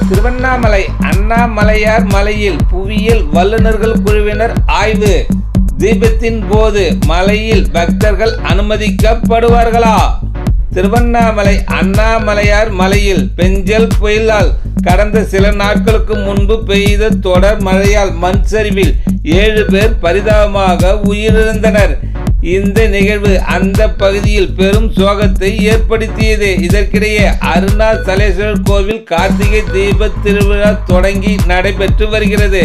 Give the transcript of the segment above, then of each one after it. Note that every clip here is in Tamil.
திருவண்ணாமலை அண்ணாமலையார் மலையில் புவியியல் வல்லுநர்கள் குழுவினர் ஆய்வு. தீபத்தின் போது மலையில் பக்தர்கள் அனுமதிக்கப்படுவார்களா? திருவண்ணாமலை அண்ணாமலையார் மலையில் பெஞ்சல் புயலால் கடந்த சில நாட்களுக்கு முன்பு பெய்த தொடர் மழையால் மண் சரிவில் 7 பேர் பரிதாபமாக உயிரிழந்தனர். இந்த நிகழ்வு அந்த பகுதியில் பெரும் சோகத்தை ஏற்படுத்தியது. இதற்கிடையே அருணாசலேஸ்வரர் கோவில் கார்த்திகை தீப திருவிழா தொடங்கி நடைபெற்று வருகிறது.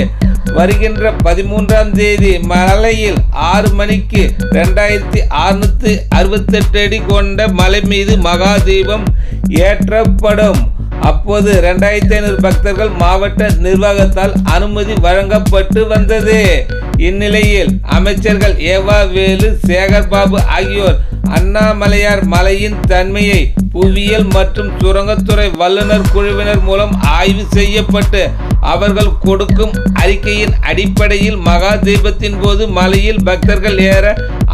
வருகின்ற 13ஆம் தேதி மலையில் 6 மணிக்கு 2668 அடி கொண்ட மலை மீது மகா தீபம் ஏற்றப்படும். அப்போது 2500 பக்தர்கள் மாவட்ட நிர்வாகத்தால் அனுமதி வழங்கப்பட்டு வந்தது. இந்நிலையில் அமைச்சர்கள் ஏவா வேலு, சேகர்பாபு ஆகியோர் அண்ணாமலையார் மலையின் தன்மையை புவியியல் மற்றும் சுரங்கத்துறை வல்லுநர் குழுவினர் மூலம் ஆய்வு செய்யப்பட்டு அவர்கள் கொடுக்கும் அறிக்கையின் அடிப்படையில் மகா தீபத்தின் போது மலையில் பக்தர்கள் ஏற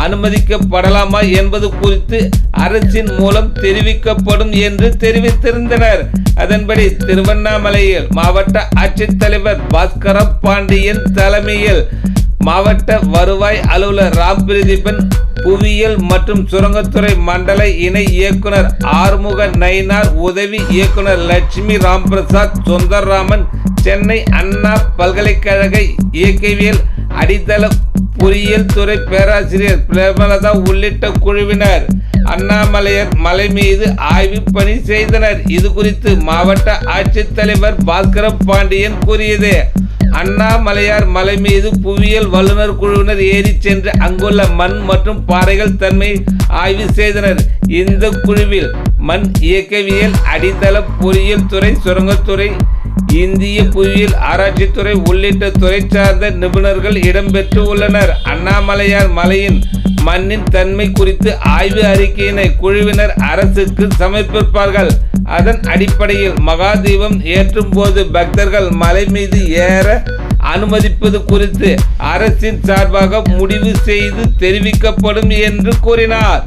அனுமதிக்கப்படலாமா என்பது குறித்து அரசின் மூலம் தெரிவிக்கப்படும் என்று தெரிவித்திருந்தனர். அதன்படி திருவண்ணாமலையில் மாவட்ட ஆட்சித்தலைவர் பாஸ்கர பாண்டியன் தலைமையில் மாவட்ட வருவாய் அலுவலர் ராம்பிரதீபன், புவியியல் மற்றும் சுரங்கத்துறை மண்டல இணை இயக்குனர் ஆறுமுக நயினார், உதவி இயக்குனர் லட்சுமி ராம்பிரசாத் சுந்தரராமன், சென்னை அண்ணா பல்கலைக்கழக இயக்கவியல் அடித்தள பொறியியல் துறை பேராசிரியர் பிரேமலதா உள்ளிட்ட குழுவினர் அண்ணாமலையார் மலை மீது ஆய்வு பணி செய்தனர். இது குறித்து மாவட்ட ஆட்சித்தலைவர் பாஸ்கர பாண்டியன் கூறியது: அண்ணாமலையார் மலை மீது புவியியல் வல்லுநர் குழுவினர் ஏறி சென்று அங்குள்ள மண் மற்றும் பாறைகள் தன்மை ஆய்வு செய்தனர். இந்த குழுவில் மண் இயக்கவியல், அடித்தள பொறியியல் துறை, சுரங்கத்துறை, இந்திய புவியியல் ஆராய்ச்சித்துறை உள்ளிட்ட துறை சார்ந்த நிபுணர்கள் இடம்பெற்று உள்ளனர். அண்ணாமலையார் மலையின் மண்ணின் தன்மை குறித்து ஆய்வு அறிக்கையினை குழுவினர் அரசுக்கு சமர்ப்பிப்பார்கள். அதன் அடிப்படையில் மகா தீபம் ஏற்றும் போது பக்தர்கள் மலை மீது ஏற அனுமதிப்பது குறித்து அரசின் சார்பாக முடிவு செய்து தெரிவிக்கப்படும் என்று கூறினார்.